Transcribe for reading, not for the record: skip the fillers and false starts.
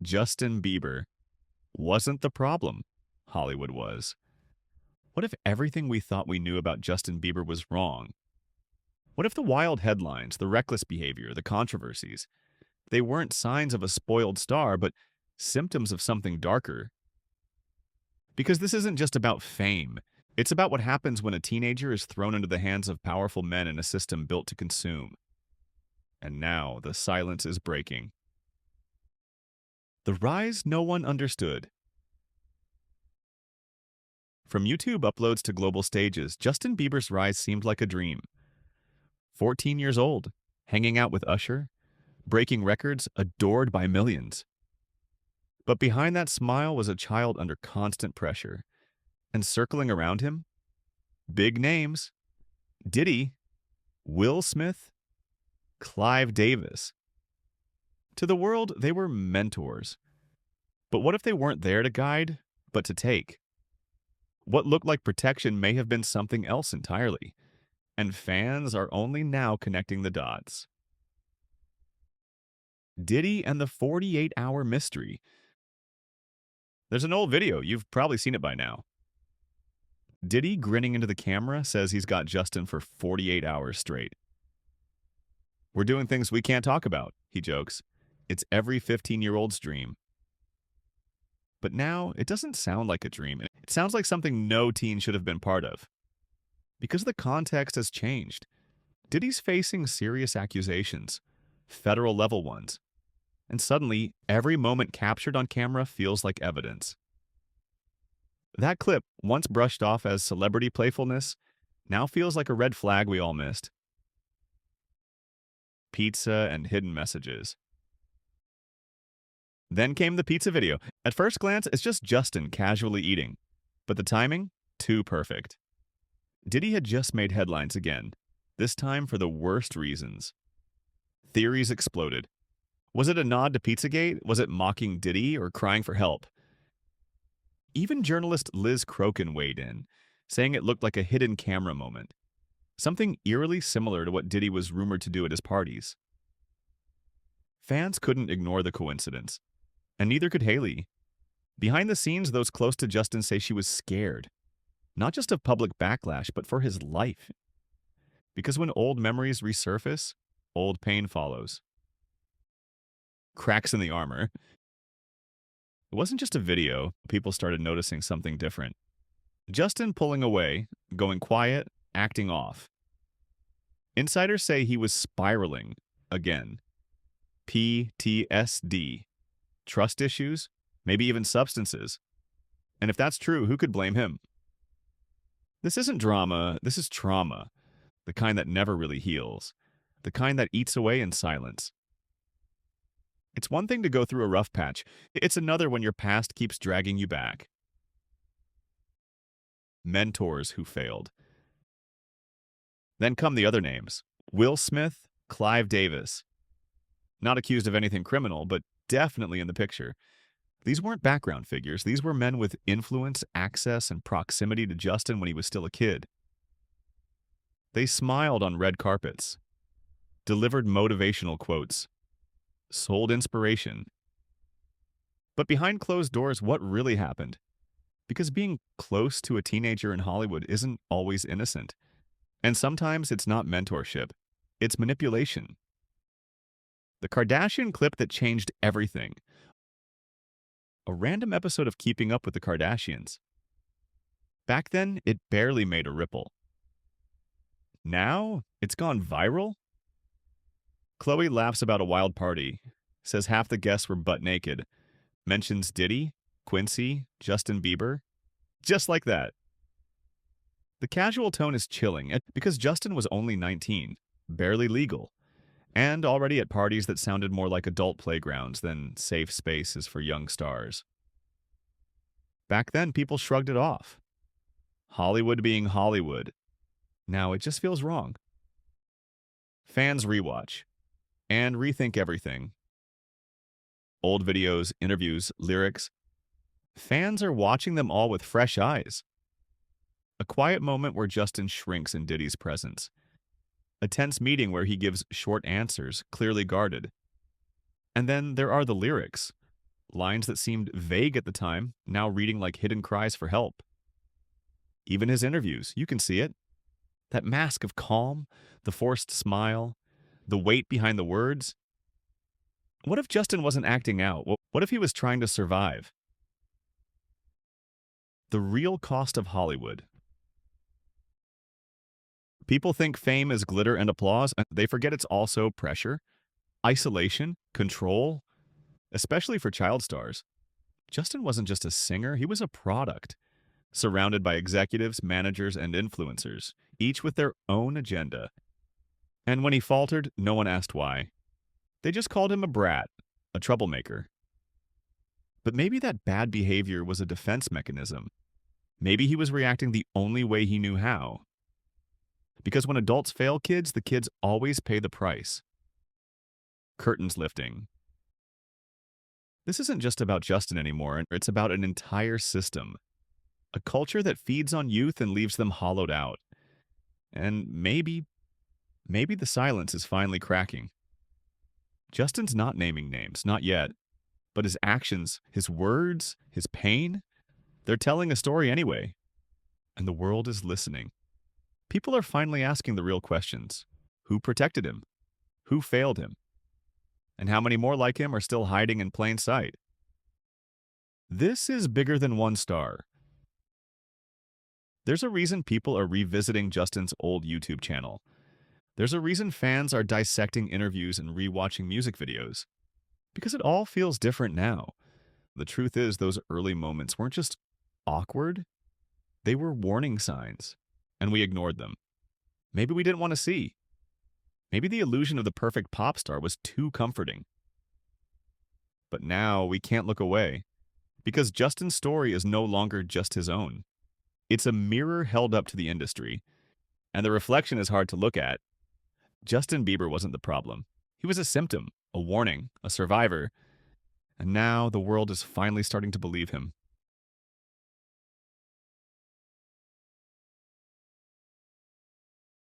Justin Bieber wasn't the problem. Hollywood was. What if everything we thought we knew about Justin Bieber was wrong? What if the wild headlines, the reckless behavior, the controversies, they weren't signs of a spoiled star, but symptoms of something darker? Because this isn't just about fame. It's about what happens when a teenager is thrown into the hands of powerful men in a system built to consume. And now the silence is breaking. The rise no one understood. From YouTube uploads to global stages, Justin Bieber's rise seemed like a dream. 14 years old, hanging out with Usher, breaking records, adored by millions. But behind that smile was a child under constant pressure. And circling around him, big names: Diddy, Will Smith, Clive Davis. To the world, they were mentors. But what if they weren't there to guide, but to take? What looked like protection may have been something else entirely, and fans are only now connecting the dots. Diddy and the 48-hour mystery. There's an old video, you've probably seen it by now. Diddy, grinning into the camera, says he's got Justin for 48 hours straight. "We're doing things we can't talk about," he jokes. "It's every 15-year-old's dream." But now, it doesn't sound like a dream. It sounds like something no teen should have been part of. Because the context has changed. Diddy's facing serious accusations, federal-level ones. And suddenly, every moment captured on camera feels like evidence. That clip, once brushed off as celebrity playfulness, now feels like a red flag we all missed. Pizza and hidden messages. Then came the pizza video. At first glance, it's just Justin casually eating. But the timing? Too perfect. Diddy had just made headlines again, this time for the worst reasons. Theories exploded. Was it a nod to Pizzagate? Was it mocking Diddy or crying for help? Even journalist Liz Crokin weighed in, saying it looked like a hidden camera moment. Something eerily similar to what Diddy was rumored to do at his parties. Fans couldn't ignore the coincidence, and neither could Haley. Behind the scenes, those close to Justin say she was scared, not just of public backlash, but for his life. Because when old memories resurface, old pain follows. Cracks in the armor. It wasn't just a video, people started noticing something different. Justin pulling away, going quiet, acting off. Insiders say he was spiraling again. PTSD. Trust issues, maybe even substances. And if that's true, who could blame him? This isn't drama, this is trauma. The kind that never really heals. The kind that eats away in silence. It's one thing to go through a rough patch. It's another when your past keeps dragging you back. Mentors who failed. Then come the other names. Will Smith, Clive Davis. Not accused of anything criminal, but definitely in the picture. These weren't background figures. These were men with influence, access, and proximity to Justin when he was still a kid. They smiled on red carpets, delivered motivational quotes, sold inspiration. But behind closed doors, what really happened? Because being close to a teenager in Hollywood isn't always innocent. And sometimes it's not mentorship, it's manipulation. The Kardashian clip that changed everything. A random episode of Keeping Up with the Kardashians. Back then, it barely made a ripple. Now, it's gone viral? Khloe laughs about a wild party, says half the guests were butt naked, mentions Diddy, Quincy, Justin Bieber, just like that. The casual tone is chilling because Justin was only 19, barely legal, and already at parties that sounded more like adult playgrounds than safe spaces for young stars. Back then, people shrugged it off. Hollywood being Hollywood. Now it just feels wrong. Fans rewatch and rethink everything. Old videos, interviews, lyrics. Fans are watching them all with fresh eyes. A quiet moment where Justin shrinks in Diddy's presence. A tense meeting where he gives short answers, clearly guarded. And then there are the lyrics. Lines that seemed vague at the time, now reading like hidden cries for help. Even his interviews, you can see it. That mask of calm, the forced smile, the weight behind the words. What if Justin wasn't acting out? What if he was trying to survive? The real cost of Hollywood. People think fame is glitter and applause, and they forget it's also pressure, isolation, control, especially for child stars. Justin wasn't just a singer, he was a product, surrounded by executives, managers, and influencers, each with their own agenda. And when he faltered, no one asked why. They just called him a brat, a troublemaker. But maybe that bad behavior was a defense mechanism. Maybe he was reacting the only way he knew how. Because when adults fail kids, the kids always pay the price. Curtains lifting. This isn't just about Justin anymore, it's about an entire system. A culture that feeds on youth and leaves them hollowed out. And maybe the silence is finally cracking. Justin's not naming names, not yet. But his actions, his words, his pain, they're telling a story anyway. And the world is listening. People are finally asking the real questions. Who protected him? Who failed him? And how many more like him are still hiding in plain sight? This is bigger than one star. There's a reason people are revisiting Justin's old YouTube channel. There's a reason fans are dissecting interviews and rewatching music videos. Because it all feels different now. The truth is, those early moments weren't just awkward. They were warning signs, and we ignored them. Maybe we didn't want to see. Maybe the illusion of the perfect pop star was too comforting. But now we can't look away, because Justin's story is no longer just his own. It's a mirror held up to the industry, and the reflection is hard to look at. Justin Bieber wasn't the problem. He was a symptom, a warning, a survivor, and now the world is finally starting to believe him.